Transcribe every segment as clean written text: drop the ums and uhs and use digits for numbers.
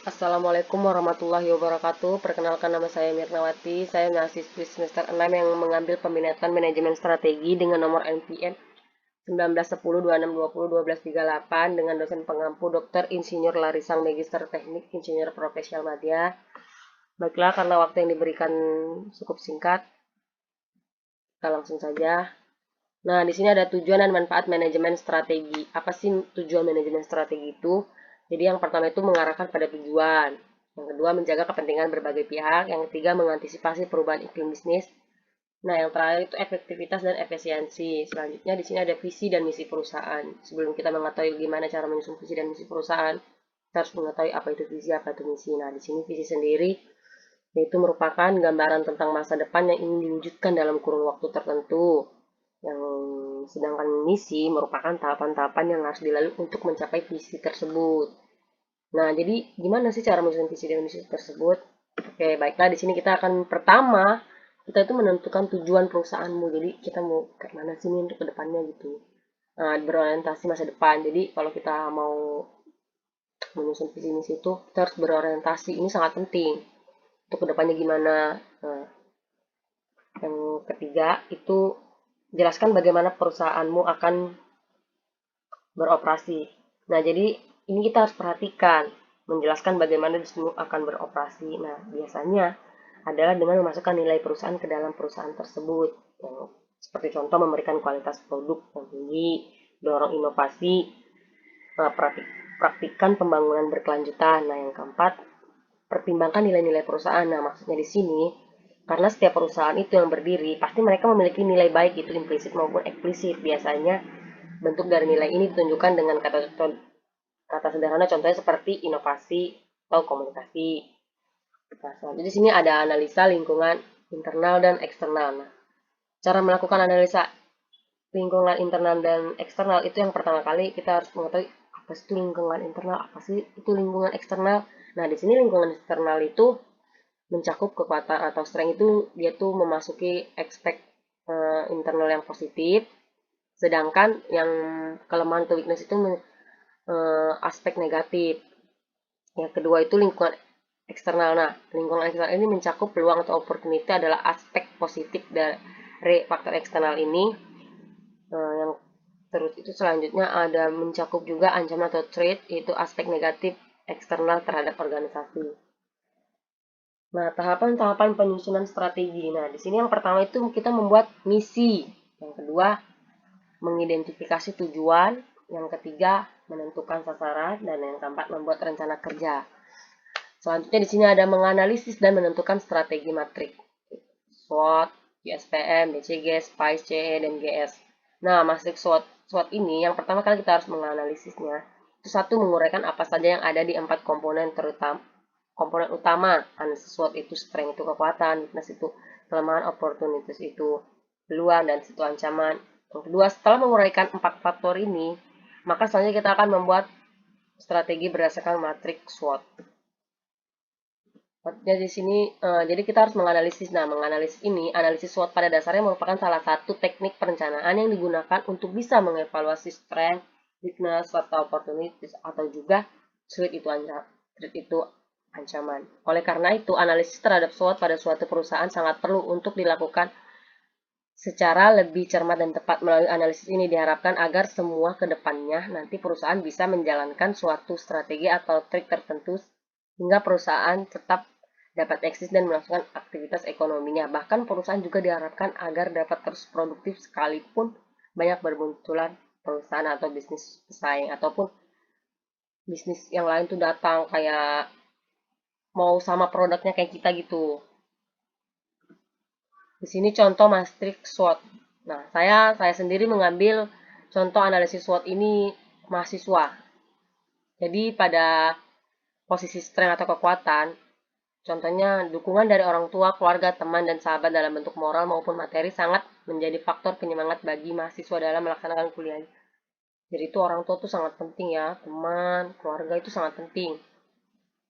Assalamualaikum warahmatullahi wabarakatuh. Perkenalkan nama saya Mirnawati. Saya mahasiswi semester 6 yang mengambil peminatan manajemen strategi dengan nomor NPM 191026201238 dengan dosen pengampu Dr. Insinyur Larisang Magister Teknik Insinyur Profesional Madya. Baiklah, karena waktu yang diberikan cukup singkat, kita langsung saja. Nah, di sini ada tujuan dan manfaat manajemen strategi. Apa sih tujuan manajemen strategi itu? Jadi yang pertama itu mengarahkan pada tujuan. Yang kedua menjaga kepentingan berbagai pihak. Yang ketiga mengantisipasi perubahan iklim bisnis. Nah, yang terakhir itu efektivitas dan efisiensi. Selanjutnya di sini ada visi dan misi perusahaan. Sebelum kita mengetahui gimana cara menyusun visi dan misi perusahaan, kita harus mengetahui apa itu visi, apa itu misi. Nah, di sini visi sendiri yaitu merupakan gambaran tentang masa depan yang ingin diwujudkan dalam kurun waktu tertentu. Yang sedangkan misi merupakan tahapan-tahapan yang harus dilalui untuk mencapai visi tersebut. Nah, jadi gimana sih cara menyusun visi dan misi tersebut? Oke, baiklah di sini kita akan pertama kita itu menentukan tujuan perusahaanmu. Jadi kita mau kayak mana sih nih untuk kedepannya gitu. Nah, berorientasi masa depan. Jadi kalau kita mau menyusun visi misi itu kita harus berorientasi. Ini sangat penting untuk kedepannya gimana. Nah, yang ketiga itu jelaskan bagaimana perusahaanmu akan beroperasi. Nah, jadi ini kita harus perhatikan, menjelaskan bagaimana disebut akan beroperasi. Nah, biasanya adalah dengan memasukkan nilai perusahaan ke dalam perusahaan tersebut. Yang seperti contoh memberikan kualitas produk yang tinggi, dorong inovasi, praktikkan pembangunan berkelanjutan. Nah, yang keempat, pertimbangkan nilai-nilai perusahaan. Nah, maksudnya di sini, karena setiap perusahaan itu yang berdiri, pasti mereka memiliki nilai baik, itu implisit maupun eksplisit. Biasanya, bentuk dari nilai ini ditunjukkan dengan kata sederhana, contohnya seperti inovasi atau komunikasi. Nah, selanjutnya di sini ada analisa lingkungan internal dan eksternal. Nah, cara melakukan analisa lingkungan internal dan eksternal itu yang pertama kali kita harus mengetahui apa sih itu lingkungan internal, apa sih itu lingkungan eksternal. Nah, di sini lingkungan eksternal itu mencakup kekuatan atau strength itu dia tuh memasuki aspek internal yang positif, sedangkan yang kelemahan atau weakness itu aspek negatif. Yang kedua itu lingkungan eksternal. Nah, lingkungan eksternal ini mencakup peluang atau opportunity adalah aspek positif dari faktor eksternal ini. Yang terus itu selanjutnya ada mencakup juga ancaman atau threat, yaitu aspek negatif eksternal terhadap organisasi. Nah, tahapan-tahapan penyusunan strategi. Nah, di sini yang pertama itu kita membuat misi. Yang kedua, mengidentifikasi tujuan. Yang ketiga, menentukan sasaran. Dan yang keempat, membuat rencana kerja. Selanjutnya di sini ada menganalisis dan menentukan strategi matrik. SWOT, USPM, BCG, SPICE, CE, dan GS. Nah, matrik SWOT ini yang pertama kali kita harus menganalisisnya. Itu satu, menguraikan apa saja yang ada di 4 komponen terutama. Komponen utama, analisis SWOT itu strength itu kekuatan, weakness itu kelemahan, opportunities itu peluang, dan situ ancaman. Yang kedua, setelah menguraikan 4 faktor ini, maka selanjutnya kita akan membuat strategi berdasarkan matrik SWOT. Jadi sini, jadi kita harus menganalisis. Nah, menganalisis ini, analisis SWOT pada dasarnya merupakan salah satu teknik perencanaan yang digunakan untuk bisa mengevaluasi strength, weakness, atau opportunities, atau juga threat itu ancaman. Oleh karena itu, analisis terhadap SWOT pada suatu perusahaan sangat perlu untuk dilakukan secara lebih cermat dan tepat. Melalui analisis ini diharapkan agar semua ke depannya nanti perusahaan bisa menjalankan suatu strategi atau trik tertentu hingga perusahaan tetap dapat eksis dan melakukan aktivitas ekonominya. Bahkan perusahaan juga diharapkan agar dapat terus produktif sekalipun banyak bermunculan perusahaan atau bisnis pesaing ataupun bisnis yang lain tuh datang kayak mau sama produknya kayak kita gitu. Di sini contoh matrik SWOT. Nah, saya sendiri mengambil contoh analisis SWOT ini mahasiswa. Jadi pada posisi strength atau kekuatan, contohnya dukungan dari orang tua, keluarga, teman, dan sahabat dalam bentuk moral maupun materi sangat menjadi faktor penyemangat bagi mahasiswa dalam melaksanakan kuliah. Jadi itu orang tua tuh sangat penting ya, teman, keluarga itu sangat penting.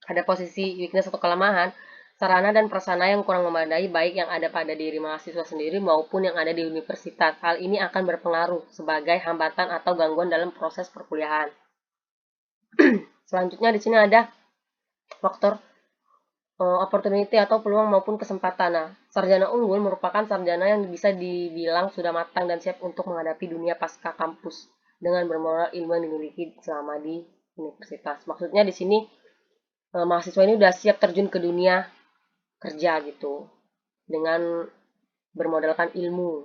Ada posisi weakness atau kelemahan, sarana dan prasarana yang kurang memadai baik yang ada pada diri mahasiswa sendiri maupun yang ada di universitas. Hal ini akan berpengaruh sebagai hambatan atau gangguan dalam proses perkuliahan. Selanjutnya di sini ada faktor opportunity atau peluang maupun kesempatan. Nah, sarjana unggul merupakan sarjana yang bisa dibilang sudah matang dan siap untuk menghadapi dunia pasca kampus dengan bermodal ilmu yang dimiliki selama di universitas. Maksudnya di sini mahasiswa ini udah siap terjun ke dunia kerja gitu dengan bermodalkan ilmu.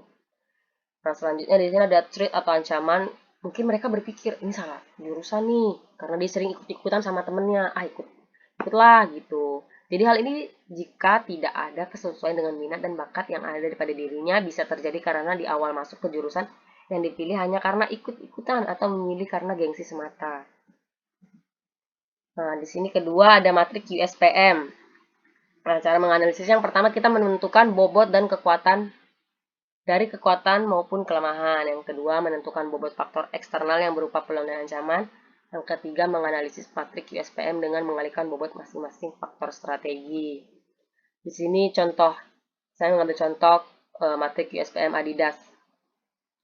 Nah, selanjutnya di sini ada threat atau ancaman. Mungkin mereka berpikir ini salah jurusan nih karena dia sering ikut-ikutan sama temennya. Ikutlah gitu. Jadi hal ini jika tidak ada kesesuaian dengan minat dan bakat yang ada pada dirinya bisa terjadi karena di awal masuk ke jurusan yang dipilih hanya karena ikut-ikutan atau memilih karena gengsi semata. Nah, di sini kedua ada matrik USPM. Nah, cara menganalisis yang pertama kita menentukan bobot dan kekuatan dari kekuatan maupun kelemahan. Yang kedua, menentukan bobot faktor eksternal yang berupa peluang dan ancaman. Yang ketiga, menganalisis matrik USPM dengan mengalihkan bobot masing-masing faktor strategi. Di sini contoh, saya mengambil contoh matrik USPM Adidas.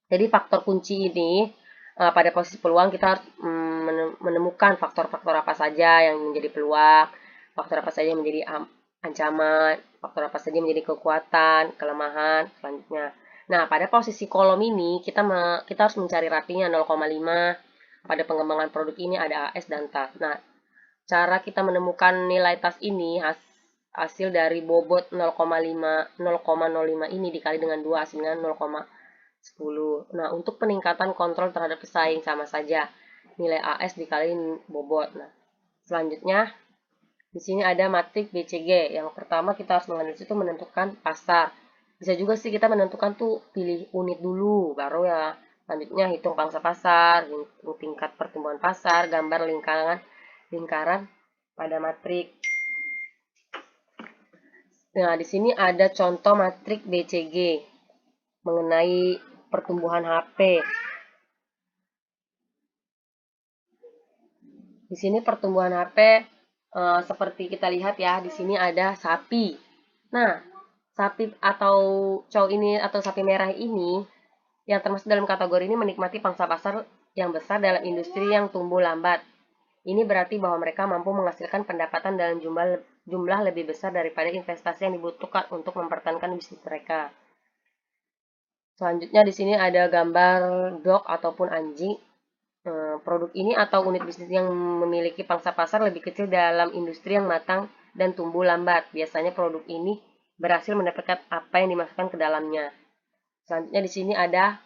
Jadi faktor kunci ini pada posisi peluang kita harus menemukan faktor-faktor apa saja yang menjadi peluang, faktor apa saja yang menjadi ancaman, faktor apa saja yang menjadi kekuatan, kelemahan, selanjutnya. Nah, pada posisi kolom ini kita harus mencari ratingnya 0,5. Pada pengembangan produk ini ada AS dan TAS. Nah, cara kita menemukan nilai TAS ini hasil dari bobot 0,05 ini dikali dengan 2 hasilnya 0,10. Nah, untuk peningkatan kontrol terhadap pesaing sama saja nilai AS dikali bobot. Nah, selanjutnya di sini ada matrik BCG. Yang pertama kita harus menganalisis itu menentukan pasar. Bisa juga sih kita menentukan tuh pilih unit dulu, baru ya selanjutnya hitung pangsa pasar, hitung tingkat pertumbuhan pasar, gambar lingkaran pada matrik. Nah, di sini ada contoh matrik BCG mengenai pertumbuhan HP. Di sini pertumbuhan HP seperti kita lihat ya, di sini ada sapi. Nah, sapi atau cow ini atau sapi merah ini yang termasuk dalam kategori ini menikmati pangsa pasar yang besar dalam industri yang tumbuh lambat. Ini berarti bahwa mereka mampu menghasilkan pendapatan dalam jumlah lebih besar daripada investasi yang dibutuhkan untuk mempertahankan bisnis mereka. Selanjutnya di sini ada gambar dog ataupun anjing. Produk ini atau unit bisnis yang memiliki pangsa pasar lebih kecil dalam industri yang matang dan tumbuh lambat. Biasanya produk ini berhasil mendapatkan apa yang dimasukkan ke dalamnya. Selanjutnya di sini ada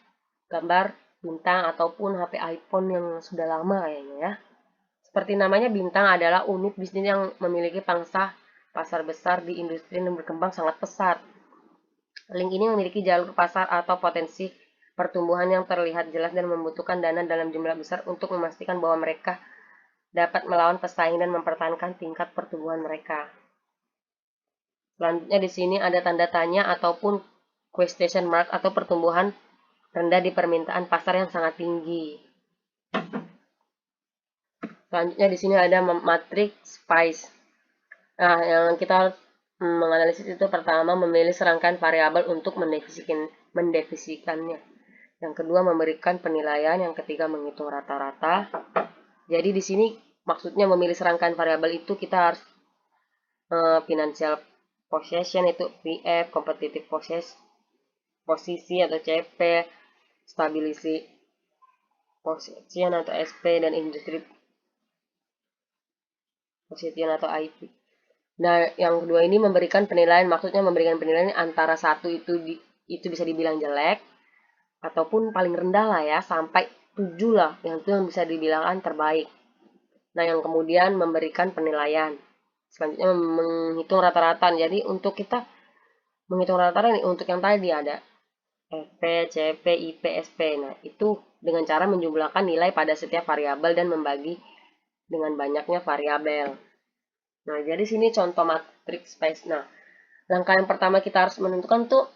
gambar bintang ataupun HP iPhone yang sudah lama kayaknya ya. Seperti namanya, bintang adalah unit bisnis yang memiliki pangsa pasar besar di industri yang berkembang sangat pesat. Link ini memiliki jalur pasar atau potensi pertumbuhan yang terlihat jelas dan membutuhkan dana dalam jumlah besar untuk memastikan bahwa mereka dapat melawan pesaing dan mempertahankan tingkat pertumbuhan mereka. Selanjutnya di sini ada tanda tanya ataupun question mark atau pertumbuhan rendah di permintaan pasar yang sangat tinggi. Selanjutnya di sini ada matriks Spice. Nah, yang kita menganalisis itu pertama memilih serangkaian variabel untuk mendefinisikannya. Yang kedua memberikan penilaian, yang ketiga menghitung rata-rata. Jadi di sini maksudnya memilih serangkaian variabel itu kita harus financial possession itu PF, competitive posisi atau CP, stability position atau SP, dan industri position atau IP. Nah, yang kedua ini memberikan penilaian, maksudnya memberikan penilaian antara satu itu bisa dibilang jelek ataupun paling rendah lah ya, sampai 7 lah, yang itu yang bisa dibilang terbaik. Nah, yang kemudian memberikan penilaian. Selanjutnya menghitung rata-rata. Jadi untuk kita menghitung rata-rata nih, untuk yang tadi ada FP, CP, IP, SP. Nah, itu dengan cara menjumlahkan nilai pada setiap variabel dan membagi dengan banyaknya variabel. Nah, jadi sini contoh matriks Spice. Nah, langkah yang pertama kita harus menentukan tuh,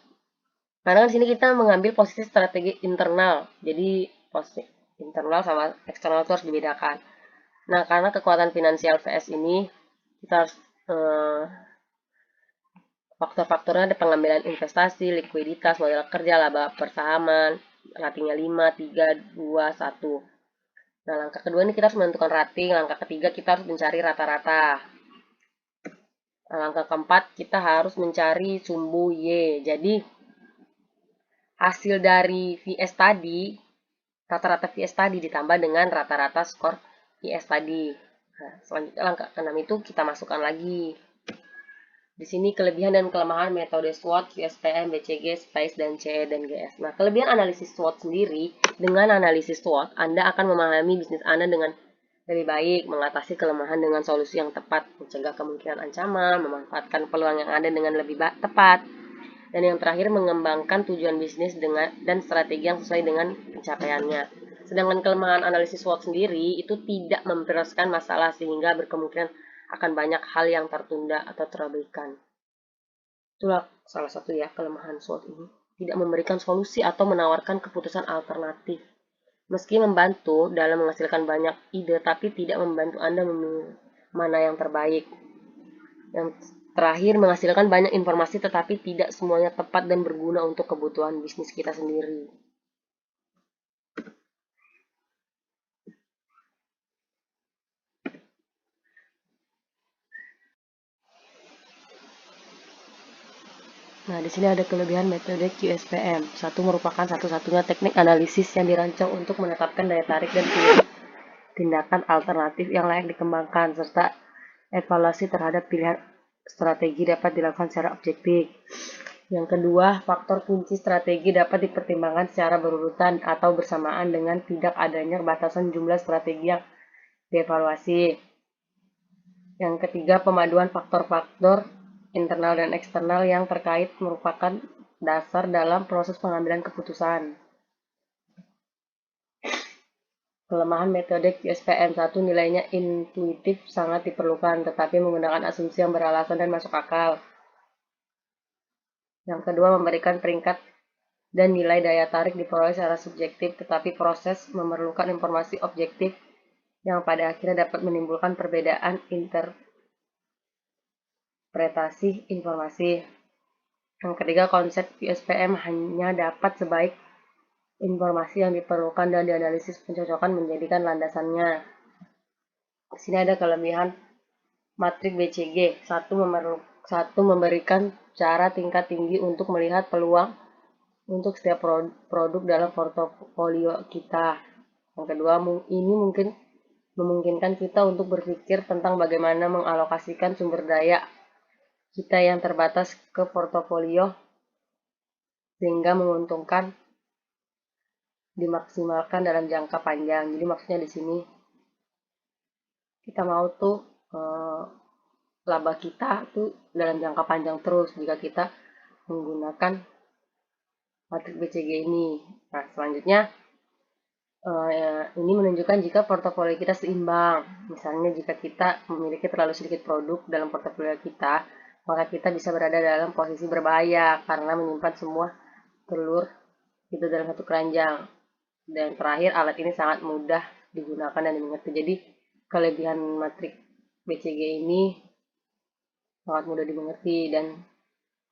karena di sini kita mengambil posisi strategi internal. Jadi posisi internal sama eksternal itu harus dibedakan. Nah, karena kekuatan finansial VS ini kita harus faktor-faktornya ada pengambilan investasi, likuiditas, modal kerja, laba persahaman, ratingnya 5, 3, 2, 1. Nah, langkah kedua ini kita harus menentukan rating, langkah ketiga kita harus mencari rata-rata. Langkah keempat, kita harus mencari sumbu Y. Jadi, hasil dari VS tadi, rata-rata VS tadi ditambah dengan rata-rata skor VS tadi. Nah, selanjutnya langkah keenam itu kita masukkan lagi. Di sini kelebihan dan kelemahan metode SWOT, QSPM, BCG, SPICE, dan CE dan GS. Nah, kelebihan analisis SWOT sendiri, dengan analisis SWOT, Anda akan memahami bisnis Anda dengan lebih baik, mengatasi kelemahan dengan solusi yang tepat, mencegah kemungkinan ancaman, memanfaatkan peluang yang ada dengan lebih tepat, dan yang terakhir mengembangkan tujuan bisnis dan strategi yang sesuai dengan pencapaiannya. Sedangkan kelemahan analisis SWOT sendiri itu tidak memprioritaskan masalah sehingga berkemungkinan akan banyak hal yang tertunda atau terabaikan. Itulah salah satu ya kelemahan SWOT ini. Tidak memberikan solusi atau menawarkan keputusan alternatif. Meski membantu dalam menghasilkan banyak ide, tapi tidak membantu Anda memilih mana yang terbaik. Yang terakhir, menghasilkan banyak informasi tetapi tidak semuanya tepat dan berguna untuk kebutuhan bisnis kita sendiri. Nah, di sini ada kelebihan metode QSPM. Satu merupakan satu-satunya teknik analisis yang dirancang untuk menetapkan daya tarik dan tindakan alternatif yang layak dikembangkan, serta evaluasi terhadap pilihan strategi dapat dilakukan secara objektif. Yang kedua, faktor kunci strategi dapat dipertimbangkan secara berurutan atau bersamaan dengan tidak adanya batasan jumlah strategi yang dievaluasi. Yang ketiga, pemaduan faktor-faktor internal dan eksternal yang terkait merupakan dasar dalam proses pengambilan keputusan. Kelemahan metode QSPM 1 nilainya intuitif sangat diperlukan, tetapi menggunakan asumsi yang beralasan dan masuk akal. Yang kedua, memberikan peringkat dan nilai daya tarik diperoleh secara subjektif, tetapi proses memerlukan informasi objektif yang pada akhirnya dapat menimbulkan perbedaan interpretasi informasi. Yang ketiga, konsep QSPM hanya dapat sebaik informasi yang diperlukan dan dianalisis pencocokan menjadikan landasannya. Di sini ada kelebihan matrik BCG. Satu memberikan cara tingkat tinggi untuk melihat peluang untuk setiap produk dalam portofolio kita. Yang kedua, ini memungkinkan kita untuk berpikir tentang bagaimana mengalokasikan sumber daya kita yang terbatas ke portofolio sehingga menguntungkan dimaksimalkan dalam jangka panjang. Jadi maksudnya di sini kita mau tuh laba kita tuh dalam jangka panjang terus jika kita menggunakan matrik BCG ini. Nah, selanjutnya ini menunjukkan jika portofolio kita seimbang. Misalnya jika kita memiliki terlalu sedikit produk dalam portofolio kita, maka kita bisa berada dalam posisi berbahaya karena menyimpan semua telur itu dalam satu keranjang. Dan terakhir, alat ini sangat mudah digunakan dan dimengerti. Jadi kelebihan matrik BCG ini sangat mudah dimengerti dan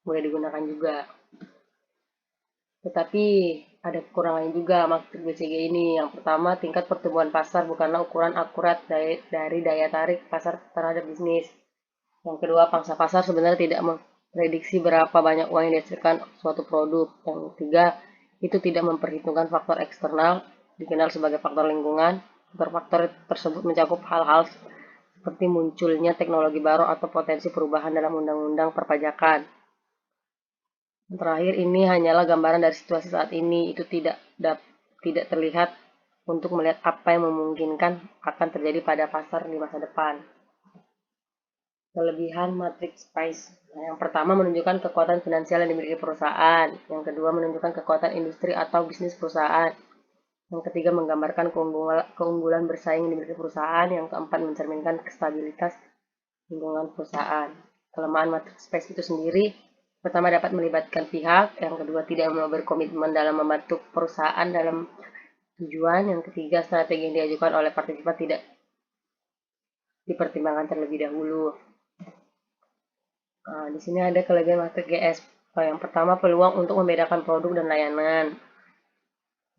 mudah digunakan juga. Tetapi ada kekurangannya juga matrik BCG ini. Yang pertama, tingkat pertumbuhan pasar bukanlah ukuran akurat dari daya tarik pasar terhadap bisnis. Yang kedua, pangsa pasar sebenarnya tidak memprediksi berapa banyak uang yang dihasilkan suatu produk. Yang ketiga, itu tidak memperhitungkan faktor eksternal, dikenal sebagai faktor lingkungan. Faktor-faktor tersebut mencakup hal-hal seperti munculnya teknologi baru atau potensi perubahan dalam undang-undang perpajakan. Yang terakhir, ini hanyalah gambaran dari situasi saat ini. Itu tidak terlihat untuk melihat apa yang memungkinkan akan terjadi pada pasar di masa depan. Kelebihan matriks SPICE. Nah, yang pertama menunjukkan kekuatan finansial yang dimiliki perusahaan. Yang kedua menunjukkan kekuatan industri atau bisnis perusahaan. Yang ketiga menggambarkan keunggulan bersaing yang dimiliki perusahaan. Yang keempat mencerminkan stabilitas lingkungan perusahaan. Kelemahan matriks SPICE itu sendiri, pertama dapat melibatkan pihak. Yang kedua tidak berkomitmen dalam membantu perusahaan dalam tujuan. Yang ketiga strategi yang diajukan oleh partisipan tidak dipertimbangkan terlebih dahulu. Nah, di sini ada kelebihan matrik GS. Yang pertama, peluang untuk membedakan produk dan layanan.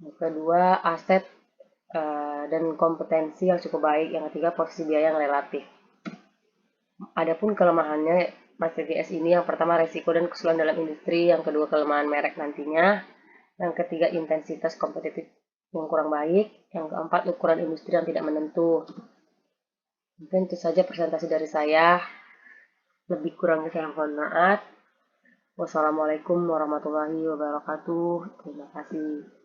Yang kedua, aset dan kompetensi yang cukup baik. Yang ketiga, posisi biaya yang relatif. Adapun kelemahannya Mas CGS ini yang pertama resiko dan kesulitan dalam industri, yang kedua kelemahan merek nantinya, yang ketiga intensitas kompetitif yang kurang baik, yang keempat ukuran industri yang tidak menentu. Mungkin itu saja presentasi dari saya. Lebih kurangnya saya mohon maaf. Wassalamualaikum warahmatullahi wabarakatuh. Terima kasih.